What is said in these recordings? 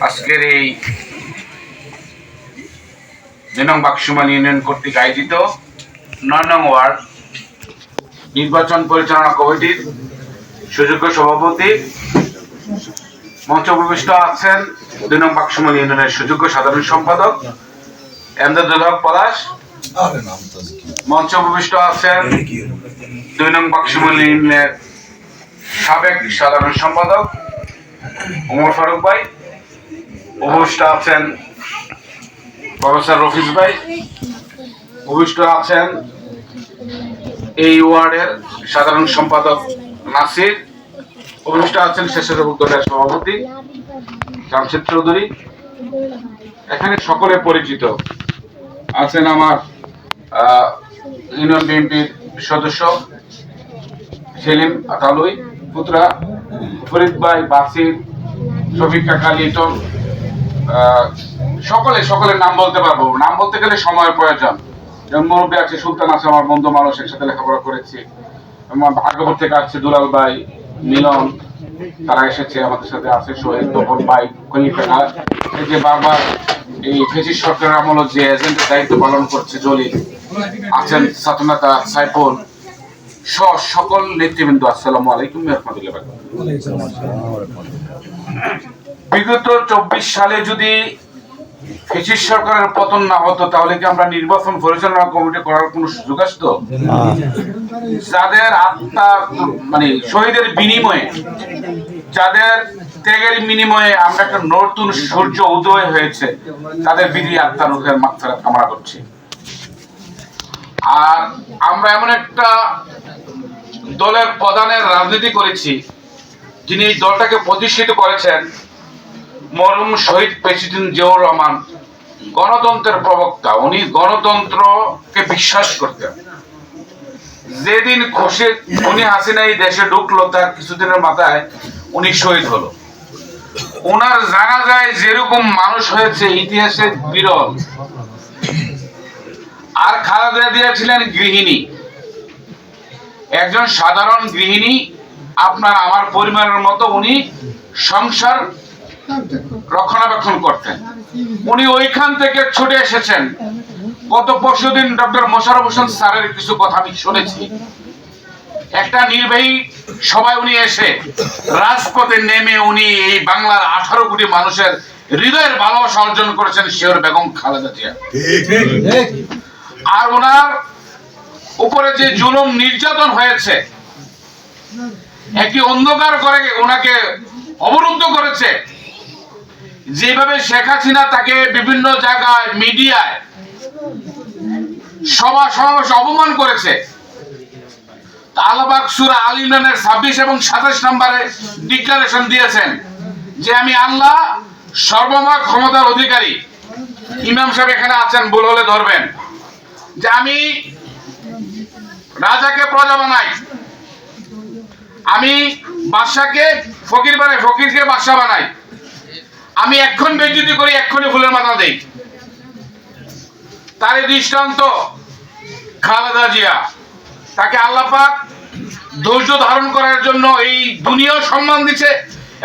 আজকের এই ২ নং বাক্সুমাল ইউনিয়ন কর্তৃক আয়োজিত ৯ নং ওয়ার্ড নির্বাচন পরিচালনা কমিটির সুযোগ্য সভাপতি, মঞ্চ উপবিষ্ট আছেন ২ নং বাক্সুমাল ইউনিয়নের সুযোগ্য সাধারণ সম্পাদক এমদাদুল হক পলাশ, মঞ্চ উপবিষ্ট আছেন ২ নং বাক্সুমাল ইউনিয়নের সাবেক সাধারণ সম্পাদক ওমর ফারুক ভাই, উপবিষ্ট আছেন প্রফেসর রফিজ ভাই, উপবিষ্ট আছেন এই ওয়ার্ডের সাধারণ সম্পাদক নাসির, উপবিষ্ট আছেন স্বেচ্ছাসেবক দলের সভাপতি জামশেদ চৌধুরী। এখানে সকলে পরিচিত আছেন আমার ইউনিয়ন বিএনপির সদস্য সেলিম আতালুই, পুত্রা ফরিদ ভাই, বাসির, শফিক কাকা, লিটন, সকলের নাম বলতে পারবো। নাম বলতে গেলে সময়ের প্রয়োজন। যেমন মুরব্বী আছে সুলতান আছে, আমার বন্ধু মানুষ, একসাথে লেখাপড়া করেছি। আমার ভাগ্যপুর থেকে আসছে দুলাল ভাই, মিলন, তারা এসেছে আমাদের সাথে আছে, শহীদ তপন ভাই, খলিফা, এই যে বারবার এই ফেসিস সরকারের আমলে যে এজেন্টের দায়িত্ব পালন করছে জলিল আছেন, ছাত্রনেতা সাইফুল, সকল নেতৃবৃন্দ, আসসালামু আলাইকুম ওয়া রাহমাতুল্লাহি ওয়া বারাকাতুহু। বিগত ২৪ সালে যদি ফেসিস সরকারের পতন না হতো তাহলে কি আমরা নির্বাচন পরিচালনা কমিটি করার কোনো সুযোগ আসতো? যাদের আত্মা শহীদের বিনিময়ে, যাদের ত্যাগের বিনিময়ে আমরা একটা নতুন সূর্য উদয় হয়েছে, তাদের বিধি আত্মা রুহের মাগফিরাত কামনা করছি। আর আমরা এমন একটা দলের প্রধানের রাজনীতি করেছি যিনি এই দলটাকে প্রতিষ্ঠিত করেছেন, মরহুম শহীদ প্রেসিডেন্ট জিয়াউর রহমান, গণতন্ত্রের প্রবক্তা। উনি গণতন্ত্রকে বিশ্বাস করতেন। যেদিন উনি হাসিনা এই দেশে ঢুকলো তার কিছুদিনের মাথায় উনি শহীদ হলো। ওনার জানাজায় যেরকম মানুষ হয়েছে ইতিহাসে বিরল। আর খালেদা জিয়া ছিলেন গৃহিণী, একজন সাধারণ গৃহিণী, আপনার আমার পরিবারের মতো। উনি সংসার রক্ষণাবেক্ষণ করতেন। উনি ওইখান থেকে ছুটে এসেছেন। গত পরশুদিন ডক্টর মোশাররফ হোসেন স্যারের কিছু কথা আমি শুনেছি। একটা নির্বাহী সভায় উনি এসে রাজপথে নেমে উনি এই বাংলার 18 কোটি মানুষের হৃদয়ের ভালোবাসা অর্জন করেছেন শিওর বেগম খালেদা জিয়া। আর ওনার উপরে যে জুলুম নির্যাতন হয়েছে, একটি অন্ধকার করে ওনাকে অবরুদ্ধ করেছে, যেভাবে শেখ হাসিনা তাকে বিভিন্ন জায়গায় মিডিয়ায় সভা সমাবেশে অপমান করেছে। আল্লাহ সূরা আল ইমরানের 26 এবং 27 নম্বরে ডিক্লারেশন দিয়েছেন যে আমি আল্লাহ সর্বময় ক্ষমতার অধিকারী। ইমাম সাহেব এখানে আছেন, ভুল হলে ধরবেন, যে আমি রাজাকে প্রজা বানাই, আমি বাদশাকে ফকির বানাই, ফকিরকে বাদশা বানাই, আমি এক্ষণ বেজ্জতি করি, এক্ষুনি ফুলের মাথা দেই। তার দৃষ্টান্ত খালেদা জিয়া। তাকে আল্লাহ পাক ধৈর্য ধারণ করার জন্য এই দুনিয়াও সম্মান দিচ্ছে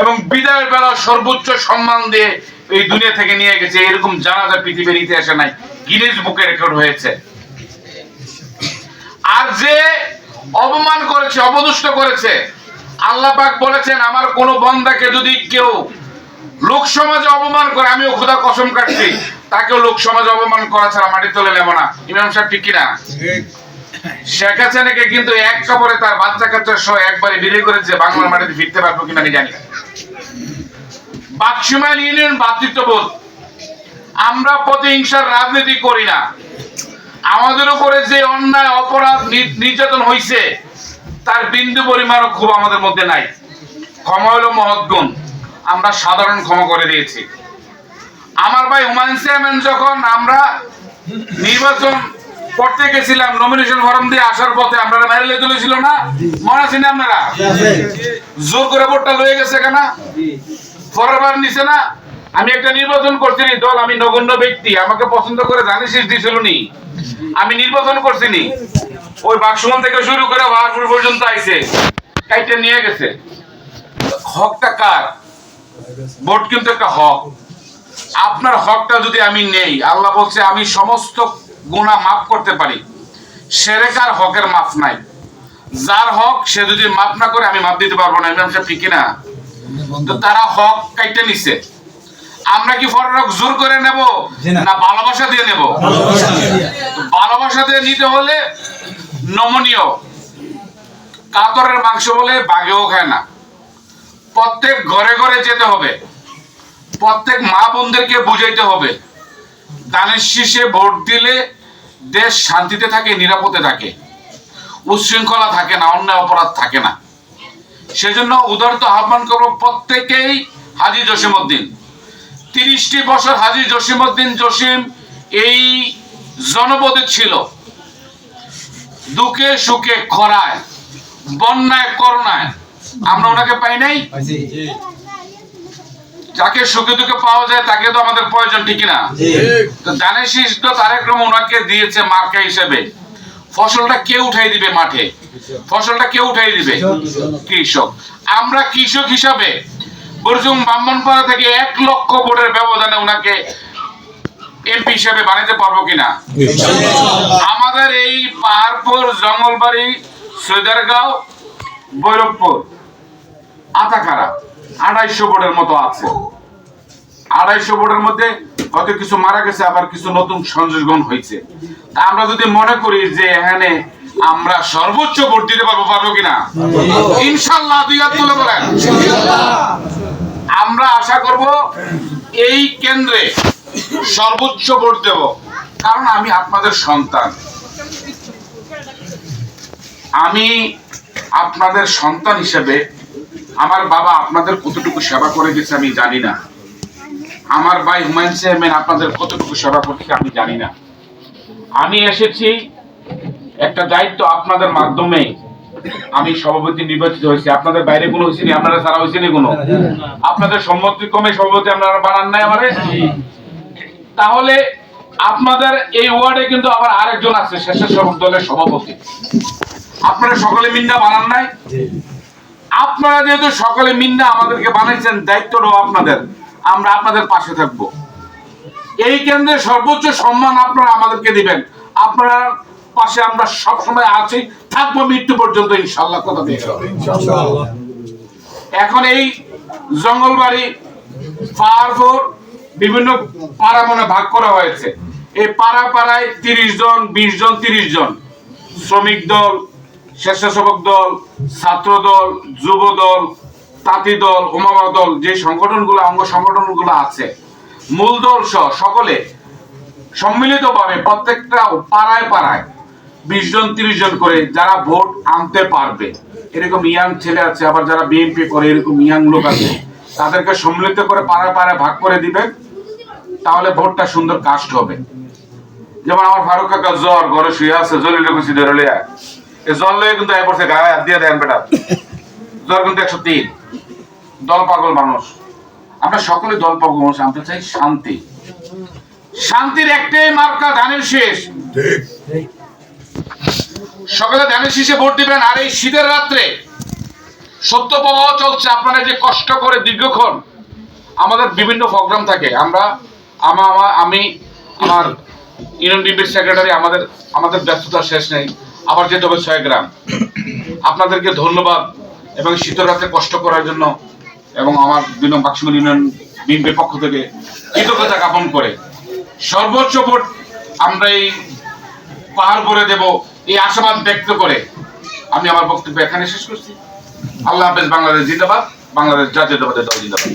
এবং বিদায়ের বেলা সর্বোচ্চ সম্মান দিয়ে এই দুনিয়া থেকে নিয়ে গেছে। এরকম জানাজা পৃথিবীর ইতিহাসে নাই, গিনেস বুকে রেকর্ড হয়েছে। আর যে অপমান করেছে, অপদস্থ করেছে, আল্লাহ পাক বলেছেন আমার কোন বান্দাকে যদি কেউ লোক সমাজে অপমান করে, আমিও খোদা কসম কাটছি তাকেও লোক সমাজে অপমান করা ছাড়া মাটি তোলে নেব না। ইমাম সাহেব ঠিক কিনা? শেখ হাসিনাকে কিন্তু এক কাপড়ে তার বাচ্চা কাচ্চা সহ একবারে বিদায় করেছে, বাংলার মাটিতে ফিরতে পারবো কিনা আমি জানি না। বাক্সুমাল ইউনিয়ন ভ্রাতৃত্ববোধ, আমরা প্রতিহিংসার রাজনীতি করি না। আমাদের উপরে যে অন্যায় অপরাধ নির্যাতন হয়েছে তার বিন্দু পরিমাণও খুব আমাদের মধ্যে নাই। ক্ষমা হলো মহৎ গুণ, আমরা সাধারণ ক্ষমা করে দিয়েছি। আমার ভাই হুমায়ুন চেয়ারম্যান যখন আমরা নির্বাচন করতে গেছিলাম, নমিনেশন ফর্ম দিয়ে আসার পথে আমরা মেরে তুলেছিল না, মনে আছেন আপনারা? জোর করে ভোটটা লয়ে গেছে কেনা, ফরবার নিছে না। আমি একটা নির্বাচন করছিনি দল, আমি নগণ্য ব্যক্তি, আমাকে পছন্দ করে জানিস দিছিল নি, আমি নির্বাচন করছিনি। ওই বাক্সমান থেকে শুরু করে ভারপুর পর্যন্ত আইছে, কাইটে নিয়ে গেছে। হকটা কার? ভোট কিন্তু একটা হক। আপনার হকটা যদি আমি নেই, আল্লাহ বলছে আমি সমস্ত গুনাহ মাফ করতে পারি, সেরেকার হকের মাফ নাই। যার হক সে যদি মাফ না করে আমি মাফ দিতে পারবো না। ইমাম সাহেব ঠিক না? তো তারা হক কাইটে নিছে, আমরা কি ফরক জোর করে নেব না ভালোবাসা দিয়ে নেব? ভালোবাসা দিয়ে নিতে হলে নমনীয়, কাতরের মাংস বলে বাঘেও খায় না। প্রত্যেক ঘরে ঘরে যেতে হবে, প্রত্যেক মা বোনদেরকে বুঝাইতে হবে দানের শীষে ভোট দিলে দেশ শান্তিতে থাকে, নিরাপদে থাকে, উচ্ছৃঙ্খলা থাকে না, অন্যায় অপরাধ থাকে না। সেজন্য উদারত আহ্বান করবো প্রত্যেকেই হাজী জসিমউদ্দিন। 30টি বছর হাজী জসিমউদ্দিন জসিম এই জনপদে ছিল, দুঃখে সুখে, খরায়, বন্যায়, করোনায় আমরা ওনাকে পাই নাই। যাকে সুখে দুঃখে পাওয়া যায় তাকে তো আমাদের প্রয়োজন, ঠিক না? তো দানের শীষ তো তারেক রহমান ওনাকে দিয়েছে মার্কা হিসেবে। ফসলটা কে উঠাই দিবে মাঠে? ফসলটা কে উঠাই দিবে? কৃষক। আমরা কৃষক হিসাবে বরজুম ব্রাহ্মণপাড়া থেকে 1 লক্ষ ভোটের ব্যবধানে ওনাকে এমপি হিসেবে বানাতে পারবো কিনা? আমাদের এই পাহাড়পুর, জঙ্গলবাড়ি, সৈদারগাঁও, ভৈরবপুর, আতাকারা 250 ভোটের মতো আছে। 250 ভোটের মধ্যে হয়তো কিছু মারা গেছে, আবার কিছু নতুন সংযোজন হয়েছে। তা আমরা যদি মনে করি যে এখানে আমরা সর্বোচ্চ ভোট দিতে পারবো কিনা? ইনশাআল্লাহ। 2 হাত তুলে বলেন। আমরা আশা করব এই কেন্দ্রে সর্বোচ্চ ভোট দেব, কারণ আমি আপনাদের সন্তান। আমি আপনাদের সন্তান হিসেবে আমার বাবা আপনাদের কতটুকু সেবা করে গেছে আমি জানি না, আমার ভাই হুমায়ুন চেয়ারম্যান আপনাদের কতটুকু সেবা করছে আমি জানি না। আমি এসেছি একটা দায়িত্ব, আপনাদের মাধ্যমে আমি সভাপতি নির্বাচিত হয়েছি। আপনাদের বাইরে কোনো হয়েছে, আপনারা সারা হয়েছে নি কোনো? আপনাদের সম্মতিক্রমে সভাপতি আপনারা বানান নাই আমারে? তাহলে আপনাদের এই ওয়ার্ডে কিন্তু আবার আরেকজন আছে স্বেচ্ছাসেবক দলের সভাপতি। আপনারা সকলে মিন্না বানান নাই? আপনারা যেহেতু সকলে মিন্না আমাদেরকে বানাইছেন, দায়িত্বটাও আপনাদের, আমরা আপনাদের পাশে থাকব। এই কেন্দ্রে সর্বোচ্চ সম্মান আপনারা আমাদেরকে দিবেন, আপনার পাশে আমরা সব সময় আছি, থাকবো মৃত্যু পর্যন্ত ইনশাআল্লাহ। কথা দিয়ে এখন এই জঙ্গলবাড়ি, পাহাড়পুর বিভিন্ন পাড়া মনে ভাগ করা হয়েছে। এই পাড়ায় 30 জন, 20 জন, 30 জন শ্রমিক দল, স্বেচ্ছাসেবক দল, ছাত্র দল, যুব দল, তাঁতি দল, ওমামা দল, যে সংগঠনগুলো, অঙ্গ সংগঠনগুলো আছে, মূল দল সহ সকলে সম্মিলিতভাবে প্রত্যেকটা পাড়ায় 20 জন 30 জন করে যারা ভোট আনতে পারবে, এরকম ইয়াং ছেলে আছে, আবার যারা বিএনপি করে এরকম ইয়াং লোক আছে, তাদেরকে সম্মিলিত করে পাড়ায় ভাগ করে দিবেন, তাহলে ভোটটা সুন্দর কাস্ট হবে। যেমন আমার ফারুক কাকা জ্বর, ঘরে শুয়ে আছে, জলিলে খুশি ধরে লিয়া, এই জ্বর লয়ে কিন্তু এ পড়ছে, গায়ে হাত দিয়ে দেন বেটা, জ্বর কিন্তু 103। দল পাগল মানুষ, আমরা সকলে দল পাগল মানুষ। আমরা চাই শান্তি। শান্তির একটাই মার্কা, ধানের শীষ। সকালে ধানের শীষে ভোট দিবেন। আর এই শীতের রাত্রে সত্য প্রবাহ চলছে, আপনারা যে কষ্ট করে দীর্ঘক্ষণ, আমাদের বিভিন্ন প্রোগ্রাম থাকে, আমি আমার ইউনিয়ন বিএনপির সেক্রেটারি, আমাদের ব্যস্ততা শেষ নেই, আবার যেতে হবে 6 গ্রাম। আপনাদেরকে ধন্যবাদ এবং শীতের রাতে কষ্ট করার জন্য, এবং আমার বাক্সিমুল ইউনিয়ন বিএনপির পক্ষ থেকে কৃতজ্ঞতা জ্ঞাপন করে সর্বোচ্চ ভোট আমরা এই পাহাড়পুরে দেব, এই আশাবাদ ব্যক্ত করে আমি আমার বক্তব্য এখানে শেষ করছি। আল্লাহ হাফেজ। বাংলাদেশ জিন্দাবাদ। বাংলাদেশ জাতীয়তাবাদী দল জিন্দাবাদ।